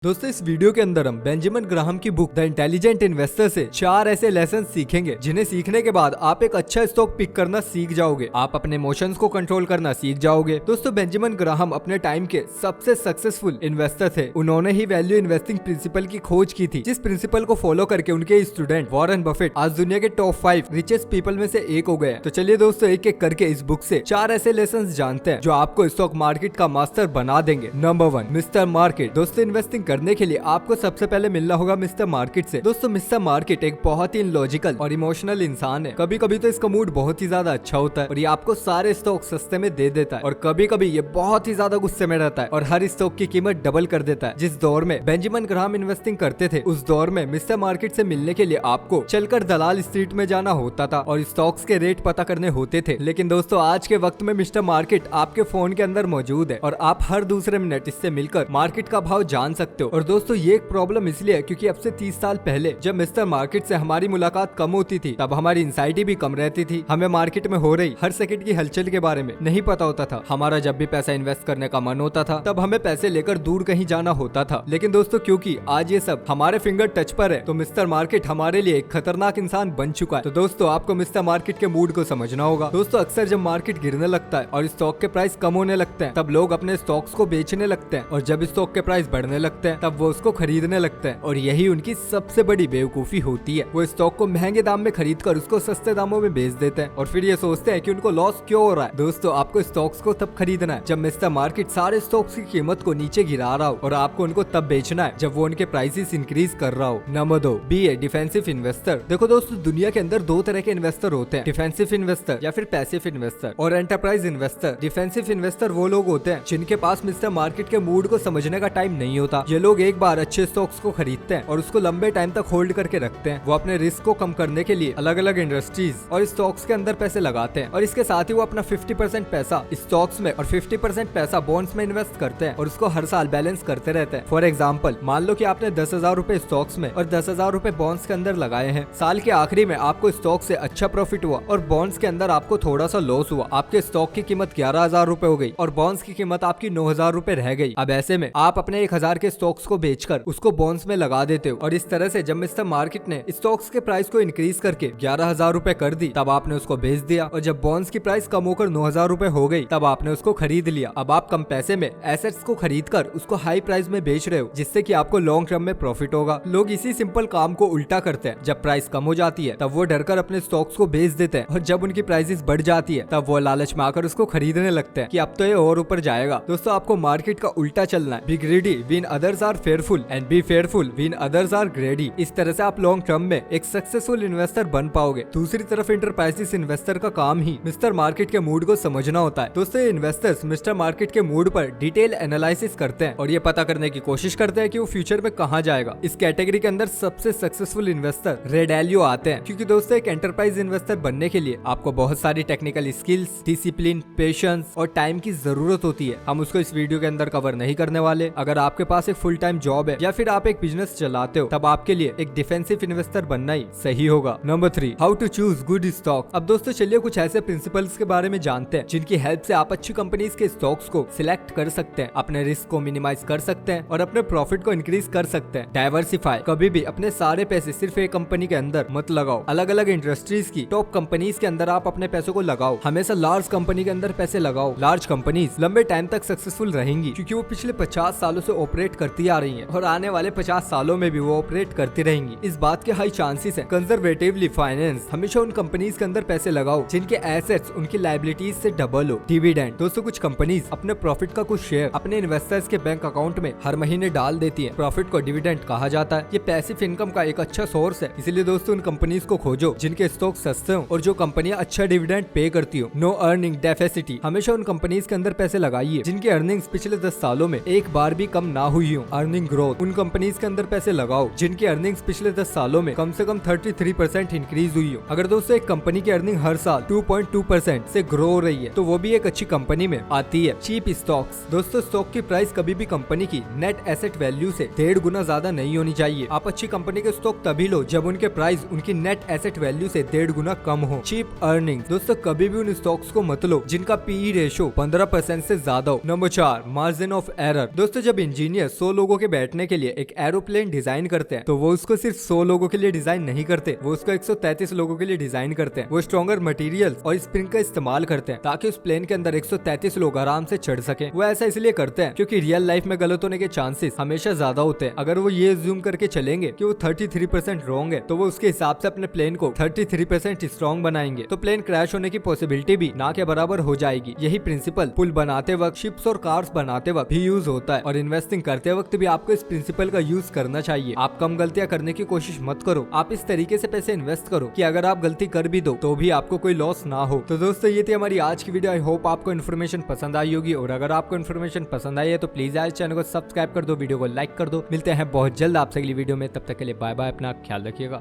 दोस्तों इस वीडियो के अंदर हम बेंजामिन ग्राहम की बुक द इंटेलिजेंट इन्वेस्टर से 4 ऐसे लेसन सीखेंगे जिन्हें सीखने के बाद आप एक अच्छा स्टॉक पिक करना सीख जाओगे। आप अपने इमोशंस को कंट्रोल करना सीख जाओगे। दोस्तों बेंजामिन ग्राहम अपने टाइम के सबसे सक्सेसफुल इन्वेस्टर थे। उन्होंने ही वैल्यू इन्वेस्टिंग प्रिंसिपल की खोज की थी, जिस प्रिंसिपल को फॉलो करके उनके स्टूडेंट वॉरेन बफेट आज दुनिया के टॉप 5 रिचेस्ट पीपल में से एक हो गए। तो चलिए दोस्तों एक एक करके इस बुक से 4 ऐसे लेसन जानते हैं जो आपको स्टॉक मार्केट का मास्टर बना देंगे। Number 1, mister market. दोस्तों इन्वेस्टिंग करने के लिए आपको सबसे पहले मिलना होगा मिस्टर मार्केट से। दोस्तों मिस्टर मार्केट एक बहुत ही लॉजिकल और इमोशनल इंसान है। कभी कभी तो इसका मूड बहुत ही ज्यादा अच्छा होता है और ये आपको सारे स्टॉक सस्ते में दे देता है, और कभी कभी ये बहुत ही ज्यादा गुस्से में रहता है और हर स्टॉक की कीमत डबल कर देता है। जिस दौर में बेंजामिन ग्राहम इन्वेस्टिंग करते थे उस दौर में मिस्टर मार्केट से मिलने के लिए आपको चलकर दलाल स्ट्रीट में जाना होता था और स्टॉक्स के रेट पता करने होते थे। लेकिन दोस्तों आज के वक्त में मिस्टर मार्केट आपके फोन के अंदर मौजूद है और आप हर दूसरे मिनट इससे मिलकर मार्केट का भाव जान सकते हो। और दोस्तों ये एक प्रॉब्लम इसलिए है क्योंकि अब से 30 साल पहले जब मिस्टर मार्केट से हमारी मुलाकात कम होती थी तब हमारी इंसाइटी भी कम रहती थी। हमें मार्केट में हो रही हर सेकंड की हलचल के बारे में नहीं पता होता था। हमारा जब भी पैसा इन्वेस्ट करने का मन होता था तब हमें पैसे लेकर दूर कहीं जाना होता था। लेकिन दोस्तों क्योंकि आज ये सब हमारे फिंगर टच पर है तो मिस्टर मार्केट हमारे लिए एक खतरनाक इंसान बन चुका है। तो दोस्तों आपको मिस्टर मार्केट के मूड को समझना होगा। दोस्तों अक्सर जब मार्केट गिरने लगता है और स्टॉक के प्राइस कम होने लगते हैं तब लोग अपने स्टॉक्स को बेचने लगते हैं, और जब स्टॉक के प्राइस बढ़ने लगते हैं तब वो उसको खरीदने लगते हैं। और यही उनकी सबसे बड़ी बेवकूफी होती है। वो स्टॉक को महंगे दाम में खरीद कर उसको सस्ते दामों में बेच देते हैं और फिर ये सोचते हैं कि उनको लॉस क्यों हो रहा है। दोस्तों आपको स्टॉक्स को तब खरीदना है जब मिस्टर मार्केट सारे स्टॉक्स की कीमत को नीचे गिरा रहा हो, और आपको उनको तब बेचना है जब वो उनके प्राइसेस इंक्रीज कर रहा हो। नंबर 2, बी ए डिफेंसिव इन्वेस्टर। देखो दोस्तों दुनिया के अंदर 2 तरह के इन्वेस्टर होते हैं, डिफेंसिव इन्वेस्टर या फिर पैसिव इन्वेस्टर और एंटरप्राइज इन्वेस्टर। डिफेंसिव इन्वेस्टर वो लोग होते हैं जिनके पास मिस्टर मार्केट के मूड को समझने का टाइम नहीं होता। ये लोग एक बार अच्छे स्टॉक्स को खरीदते हैं और उसको लंबे टाइम तक होल्ड करके रखते हैं। वो अपने रिस्क को कम करने के लिए अलग अलग इंडस्ट्रीज और स्टॉक्स के अंदर पैसे लगाते हैं, और इसके साथ ही वो अपना 50% पैसा स्टॉक्स में और 50% पैसा बॉन्ड्स में इन्वेस्ट करते हैं और उसको हर साल बैलेंस करते रहते हैं। फॉर एग्जाम्पल मान लो कि आपने 10,000 रुपए स्टॉक्स में और 10,000 रुपए बॉन्ड्स के अंदर लगाए हैं। साल के आखिरी में आपको स्टॉक से अच्छा प्रॉफिट हुआ और बॉन्ड्स के अंदर आपको थोड़ा सा लॉस हुआ। आपके स्टॉक की कीमत 11,000 रुपए हो गई और बॉन्ड्स की कीमत आपकी 9,000 रुपए रह गई। अब ऐसे में आप अपने 1,000 के स्टॉक्स को बेचकर उसको बॉन्ड्स में लगा देते हो, और इस तरह से जब मिस्टर मार्केट ने स्टॉक्स के प्राइस को इंक्रीज करके 11,000 रुपए कर दी तब आपने उसको बेच दिया, और जब बॉन्ड्स की प्राइस कम होकर 9,000 रुपए हो गई तब आपने उसको खरीद लिया। अब आप कम पैसे में एसेट्स को खरीदकर उसको हाई प्राइस में बेच रहे हो, जिससे कि आपको लॉन्ग टर्म में प्रॉफिट होगा। लोग इसी सिंपल काम को उल्टा करते हैं। जब प्राइस कम हो जाती है तब वो डरकर अपने स्टॉक्स को बेच देते हैं, और जब उनकी प्राइसेस बढ़ जाती है तब वो लालच में आकर उसको खरीदने लगते हैं कि अब तो ये और ऊपर जाएगा। दोस्तों आपको मार्केट का उल्टा चलना है। Be greedy when others are fearful and be fearful when others are greedy. इस तरह से आप लॉन्ग टर्म में एक सक्सेसफुल इन्वेस्टर बन पाओगे। दूसरी तरफ इंटरप्राइजेस इन्वेस्टर का काम ही मिस्टर मार्केट के मूड को समझना होता है। दोस्तों इन्वेस्टर्स मिस्टर मार्केट के मूड पर डिटेल एनालिसिस करते हैं और ये पता करने की कोशिश करते हैं कि वो फ्यूचर में कहां जाएगा। इस कैटेगरी के अंदर सबसे सक्सेसफुल इन्वेस्टर रेडालियो आते हैं, क्योंकि दोस्तों एक एंटरप्राइज इन्वेस्टर बनने के लिए आपको बहुत सारी टेक्निकल स्किल्स, डिसिप्लिन, पेशेंस और टाइम की जरूरत होती है। हम उसको इस वीडियो के अंदर कवर नहीं करने वाले। अगर आपके पास एक फुल टाइम जॉब है या फिर आप एक बिजनेस चलाते हो तब आपके लिए एक डिफेंसिव इन्वेस्टर बनना ही सही होगा। Number 3, how to choose good stock. अब दोस्तों चलिए कुछ ऐसे प्रिंसिपल्स के बारे में जानते हैं जिनकी हेल्प से आप अच्छी कंपनीज के स्टॉक्स को सिलेक्ट कर सकते हैं, अपने रिस्क को मिनिमाइज कर सकते हैं और अपने प्रॉफिट को इंक्रीज कर सकते हैं। डाइवर्सिफाई, कभी भी अपने सारे पैसे सिर्फ एक कंपनी के अंदर मत लगाओ। अलग अलग इंडस्ट्रीज की टॉप कंपनीज के अंदर आप अपने पैसों को लगाओ। हमेशा लार्ज कंपनी के अंदर पैसे लगाओ। लार्ज कंपनीज लंबे टाइम तक सक्सेसफुल रहेंगी क्योंकि वो पिछले 50 सालों से ऑपरेट करती आ रही है और आने वाले 50 सालों में भी वो ऑपरेट करती रहेंगी। इस बात के हाई चांसेस है। कंजर्वेटिवली फाइनेंस, हमेशा उन कंपनीज के अंदर पैसे लगाओ जिनके एसेट्स उनकी लायबिलिटीज से डबल हो। डिविडेंड, दोस्तों कुछ कंपनीज अपने प्रॉफिट का कुछ शेयर अपने इन्वेस्टर्स के बैंक अकाउंट में हर महीने डाल देती है। प्रॉफिट को डिविडेंड कहा जाता है। ये पैसिव इनकम का एक अच्छा सोर्स है, इसलिए दोस्तों उन कंपनीज को खोजो जिनके स्टॉक सस्ते हो और जो कंपनियां अच्छा डिविडेंड पे करती हो। नो अर्निंग डेफिसिट, हमेशा उन कंपनीज के अंदर पैसे लगाइए जिनकी अर्निंग्स पिछले 10 सालों में एक बार भी कम ना हुई हो। अर्निंग ग्रोथ, उन कंपनीज के अंदर पैसे लगाओ जिनकी अर्निंग्स पिछले 10 सालों में कम से कम 33% इंक्रीज हुई हो। अगर दोस्तों एक कंपनी की अर्निंग हर साल 2.2% से ग्रो हो रही है तो वो भी एक अच्छी कंपनी में आती है। चीप स्टॉक्स, दोस्तों स्टॉक की प्राइस कभी भी कंपनी की नेट एसेट वैल्यू से 1.5 गुना ज्यादा नहीं होनी चाहिए। आप अच्छी कंपनी के स्टॉक तभी लो जब उनके प्राइस उनकी नेट एसेट वैल्यू से 1.5 गुना कम हो। चीप अर्निंग, दोस्तों कभी भी उन स्टॉक्स को मत लो जिनका पीई रेशो 15% से ज्यादा हो। Number 4, margin of error. दोस्तों जब इंजीनियर 100 लोगों के बैठने के लिए एक एरोप्लेन डिजाइन करते हैं तो वो उसको सिर्फ 100 लोगों के लिए डिजाइन नहीं करते, वो उसको 133 लोगों के लिए डिजाइन करते हैं। वो स्ट्रॉन्गर मटेरियल और स्प्रिंग का इस्तेमाल करते हैं ताकि उस प्लेन के अंदर 133 लोग आराम से चढ़ सके। वो ऐसा इसलिए करते हैं क्योंकि रियल लाइफ में गलत होने के चांसेस हमेशा ज्यादा होते हैं। अगर वो ये ज्यूम करके चलेंगे कि वो 33% रॉन्ग है तो वो उसके हिसाब से अपने प्लेन को 33% स्ट्रॉन्ग बनाएंगे, तो प्लेन क्रैश होने की पॉसिबिलिटी भी ना के बराबर हो जाएगी। यही प्रिंसिपल पुल बनाते वक्त, शिप्स और कार्स बनाते वक्त भी यूज होता है और इन्वेस्टिंग करते वक्त भी आपको इस प्रिंसिपल का यूज करना चाहिए। आप कम गलतियां करने की कोशिश मत करो, आप इस तरीके से पैसे इन्वेस्ट करो कि अगर आप गलती कर भी दो तो भी आपको कोई लॉस ना हो। तो दोस्तों ये थी हमारी आज की वीडियो। आई होप आपको इन्फॉर्मेशन पसंद आई होगी, और अगर आपको इन्फॉर्मेशन पसंद आई है तो प्लीज आज चैनल को सब्सक्राइब कर दो, वीडियो को लाइक कर दो। मिलते हैं बहुत जल्द आपसे अगली वीडियो में, तब तक के लिए बाय बाय, अपना ख्याल रखिएगा।